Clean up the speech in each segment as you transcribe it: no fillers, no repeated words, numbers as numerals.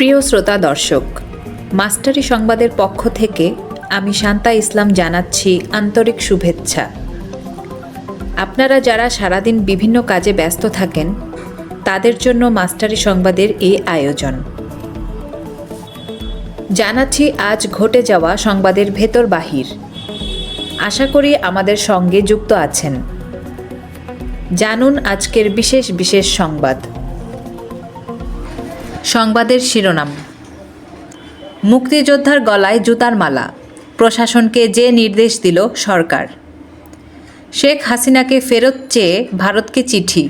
প্রিয় শ্রোতা দর্শক, মাস্টারি সংবাদের পক্ষ থেকে আমি শান্তা ইসলাম জানাচ্ছি আন্তরিক শুভেচ্ছা। আপনারা যারা সারাদিন বিভিন্ন কাজে ব্যস্ত থাকেন, তাদের জন্য মাস্টারি সংবাদের এই আয়োজন। জানাচ্ছি আজ ঘটে যাওয়া সংবাদের ভেতর বাহির। আশা করি আমাদের সঙ্গে যুক্ত আছেন। জানুন আজকের বিশেষ বিশেষ সংবাদ। সংবাদের শিরোনাম: মুক্তিযোদ্ধার গলায় জুতার মালা, প্রশাসনকে যে নির্দেশ দিল সরকার। শেখ হাসিনাকে ফেরত চেয়ে ভারতকে চিঠি।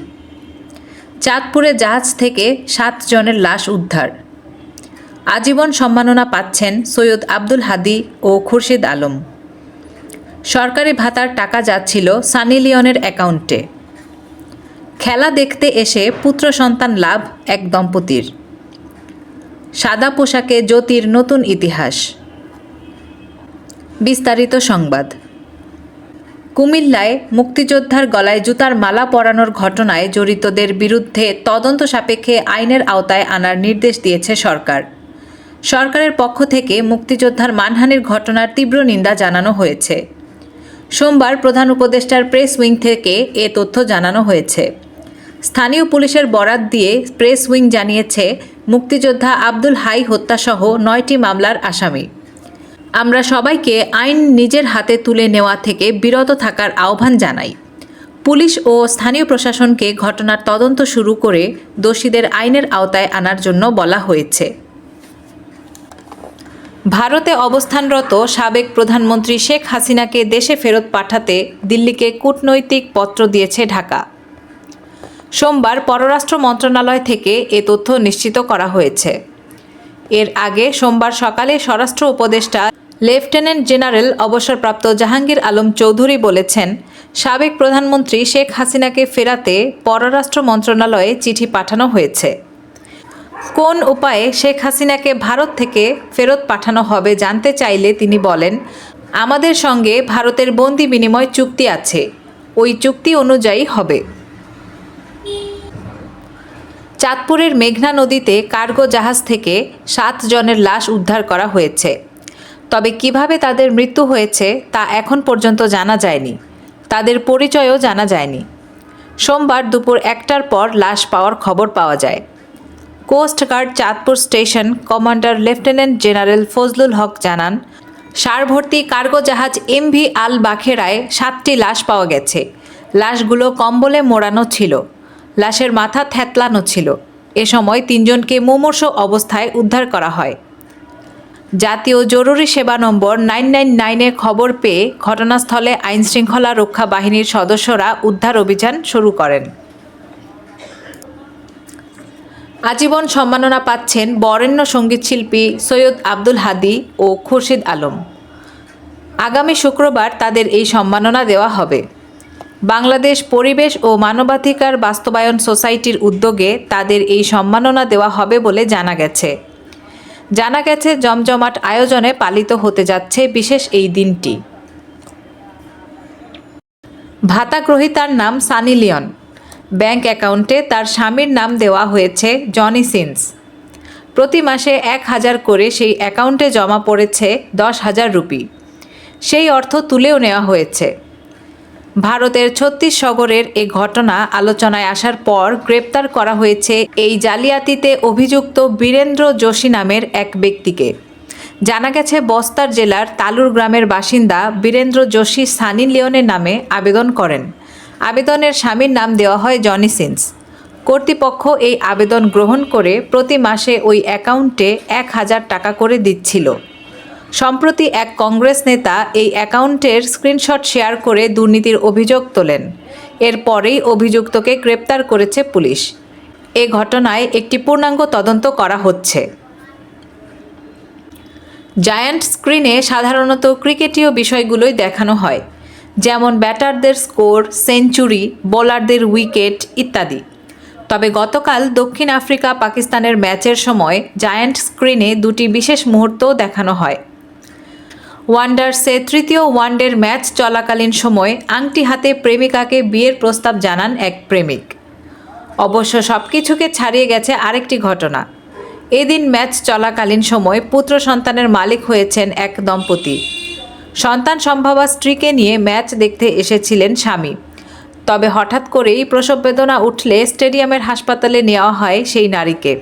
চাঁদপুরে জাহাজ থেকে 7 জনের লাশ উদ্ধার। আজীবন সম্মাননা পাচ্ছেন সৈয়দ আব্দুল হাদী ও খুরশিদ আলম। সরকারি ভাতার টাকা যাচ্ছিল সানি লিওনের অ্যাকাউন্টে। খেলা দেখতে এসে পুত্র সন্তান লাভ এক দম্পতির। সাদা পোশাকে জ্যোতির নতুন ইতিহাস। বিস্তারিত সংবাদ। কুমিল্লায় মুক্তিযোদ্ধার গলায় জুতার মালা পরানোর ঘটনায় জড়িতদের বিরুদ্ধে তদন্ত সাপেক্ষে আইনের আওতায় আনার নির্দেশ দিয়েছে সরকার। সরকারের পক্ষ থেকে মুক্তিযোদ্ধার মানহানির ঘটনার তীব্র নিন্দা জানানো হয়েছে। সোমবার প্রধান উপদেষ্টার প্রেস উইং থেকে এ তথ্য জানানো হয়েছে। স্থানীয় পুলিশের বরাত দিয়ে প্রেস উইং জানিয়েছে, মুক্তিযোদ্ধা আব্দুল হাই হত্যাসহ 9টি মামলার আসামি। আমরা সবাইকে আইন নিজের হাতে তুলে নেওয়া থেকে বিরত থাকার আহ্বান জানাই। পুলিশ ও স্থানীয় প্রশাসনকে ঘটনার তদন্ত শুরু করে দোষীদের আইনের আওতায় আনার জন্য বলা হয়েছে। ভারতে অবস্থানরত সাবেক প্রধানমন্ত্রী শেখ হাসিনাকে দেশে ফেরত পাঠাতে দিল্লিকে কূটনৈতিক পত্র দিয়েছে ঢাকা। সোমবার পররাষ্ট্র মন্ত্রণালয় থেকে এ তথ্য নিশ্চিত করা হয়েছে। এর আগে সোমবার সকালে স্বরাষ্ট্র উপদেষ্টা লেফটেন্যান্ট জেনারেল অবসরপ্রাপ্ত জাহাঙ্গীর আলম চৌধুরী বলেছেন, সাবেক প্রধানমন্ত্রী শেখ হাসিনাকে ফেরাতে পররাষ্ট্র মন্ত্রণালয়ে চিঠি পাঠানো হয়েছে। কোন উপায়ে শেখ হাসিনাকে ভারত থেকে ফেরত পাঠানো হবে জানতে চাইলে তিনি বলেন, আমাদের সঙ্গে ভারতের বন্দি বিনিময় চুক্তি আছে, ওই চুক্তি অনুযায়ী হবে। চাঁদপুরের মেঘনা নদীতে কার্গো জাহাজ থেকে 7 জনের লাশ উদ্ধার করা হয়েছে। তবে কিভাবে তাদের মৃত্যু হয়েছে তা এখন পর্যন্ত জানা যায়নি। তাদের পরিচয়ও জানা যায়নি। সোমবার দুপুর 1টার পর লাশ পাওয়ার খবর পাওয়া যায়। Coast guard Chandpur station commander lieutenant general Fazlul Haque জানান, সারভর্তি কার্গো জাহাজ এমভি আল বাখেরায় 7টি লাশ পাওয়া গেছে। লাশগুলো কম্বলে মোড়ানো ছিল। লাশের মাথা থ্যাতলানো ছিল। এ সময় 3 জনকে মুমূর্ষু অবস্থায় উদ্ধার করা হয়। জাতীয় জরুরি সেবা নম্বর 999-এ খবর পেয়ে ঘটনাস্থলে আইনশৃঙ্খলা রক্ষা বাহিনীর সদস্যরা উদ্ধার অভিযান শুরু করেন। আজীবন সম্মাননা পাচ্ছেন বরেণ্য সঙ্গীতশিল্পী সৈয়দ আব্দুল হাদী ও খুরশিদ আলম। আগামী শুক্রবার তাদের এই সম্মাননা দেওয়া হবে। বাংলাদেশ পরিবেশ ও মানবাধিকার বাস্তবায়ন সোসাইটির উদ্যোগে তাদের এই সম্মাননা দেওয়া হবে বলে জানা গেছে। জমজমাট আয়োজনে পালিত হতে যাচ্ছে বিশেষ এই দিনটি। ভাতা গ্রহীতার নাম সানি লিওন। ব্যাংক অ্যাকাউন্টে তার স্বামীর নাম দেওয়া হয়েছে জনি সিন্স। প্রতি মাসে 1000 করে সেই অ্যাকাউন্টে জমা পড়েছে 10,000 রুপি। সেই অর্থ তুলেও নেওয়া হয়েছে। ভারতের ছত্তিশগড়ের এ ঘটনা আলোচনায় আসার পর গ্রেপ্তার করা হয়েছে এই জালিয়াতিতে অভিযুক্ত বীরেন্দ্র যোশী নামের এক ব্যক্তিকে। জানা গেছে, বস্তার জেলার তালুর গ্রামের বাসিন্দা বীরেন্দ্র যোশী সানি লিওনের নামে আবেদন করেন। আবেদনের স্বামীর নাম দেওয়া হয় জনি সিন্স। কর্তৃপক্ষ এই আবেদন গ্রহণ করে প্রতি মাসে ওই অ্যাকাউন্টে 1000 টাকা করে দিচ্ছিল। সম্প্রতি এক কংগ্রেস নেতা এই অ্যাকাউন্টের স্ক্রিনশট শেয়ার করে দুর্নীতির অভিযোগ তোলেন। এরপরেই অভিযুক্তকে গ্রেপ্তার করেছে পুলিশ। এ ঘটনায় একটি পূর্ণাঙ্গ তদন্ত করা হচ্ছে। জায়ান্ট স্ক্রিনে সাধারণত ক্রিকেটীয় বিষয়গুলোই দেখানো হয়, যেমন ব্যাটারদের স্কোর, সেঞ্চুরি, বোলারদের উইকেট ইত্যাদি। তবে গতকাল দক্ষিণ আফ্রিকা পাকিস্তানের ম্যাচের সময় জায়ান্ট স্ক্রিনে 2টি বিশেষ মুহূর্তও দেখানো হয়। ওয়ান্ডার্সে তৃতীয় ওয়ানডের ম্যাচ চলাকালীন সময় আংটি হাতে প্রেমিকাকে বিয়ের প্রস্তাব জানান এক প্রেমিক। অবশ্য সবকিছুকে ছাড়িয়ে গেছে আরেকটি ঘটনা। এদিন ম্যাচ চলাকালীন সময় পুত্র সন্তানের মালিক হয়েছেন এক দম্পতি। সন্তান সম্ভবা স্ত্রীকে নিয়ে ম্যাচ দেখতে এসেছিলেন স্বামী। তবে হঠাৎ করেই প্রসব বেদনা উঠলে স্টেডিয়ামের হাসপাতালে নেওয়া হয় সেই নারীকে।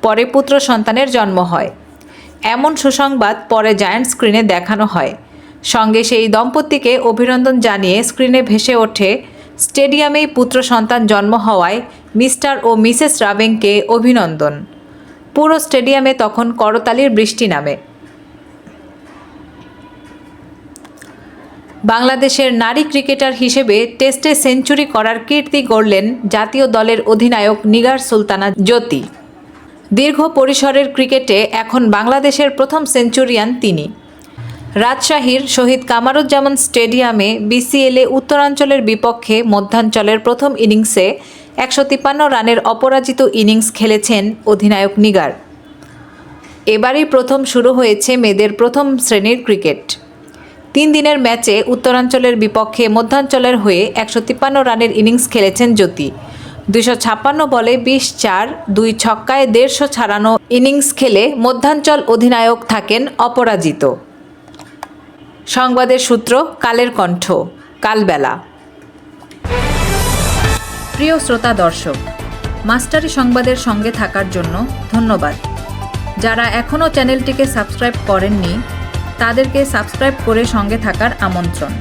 পরে পুত্র সন্তানের জন্ম হয়। এমন সুসংবাদ পরে জায়ান্ট স্ক্রিনে দেখানো হয়। সঙ্গে সেই দম্পতিকে অভিনন্দন জানিয়ে স্ক্রিনে ভেসে ওঠে স্টেডিয়ামেই পুত্র সন্তান জন্ম হওয়ায় মিস্টার ও মিসেস রাবেংকে অভিনন্দন। পুরো স্টেডিয়ামে তখন করতালির বৃষ্টি নামে। বাংলাদেশের নারী ক্রিকেটার হিসেবে টেস্টে সেঞ্চুরি করার কীর্তি গড়লেন জাতীয় দলের অধিনায়ক নিগার সুলতানা জ্যোতি। দীর্ঘ পরিসরের ক্রিকেটে এখন বাংলাদেশের প্রথম সেঞ্চুরিয়ান তিনি। রাজশাহীর শহীদ কামারুজ্জামান স্টেডিয়ামে বিসিএলে উত্তরাঞ্চলের বিপক্ষে মধ্যাঞ্চলের প্রথম ইনিংসে 153 রানের অপরাজিত ইনিংস খেলেছেন অধিনায়ক নিগার। এবারই প্রথম শুরু হয়েছে মেয়েদের প্রথম শ্রেণীর ক্রিকেট। 3 দিনের ম্যাচে উত্তরাঞ্চলের বিপক্ষে মধ্যাঞ্চলের হয়ে 153 রানের ইনিংস খেলেছেন জ্যোতি। 256 বলে 20-4, 2 ছক্কায় 150 ছাড়ানো ইনিংস খেলে মধ্যাঞ্চল অধিনায়ক থাকেন অপরাজিত। সংবাদের সূত্র কালের কণ্ঠ, কালবেলা। প্রিয় শ্রোতা দর্শক, মাস্টারি সংবাদের সঙ্গে থাকার জন্য ধন্যবাদ। যারা এখনও চ্যানেলটিকে সাবস্ক্রাইব করেননি তাদেরকে সাবস্ক্রাইব করে সঙ্গে থাকার আমন্ত্রণ।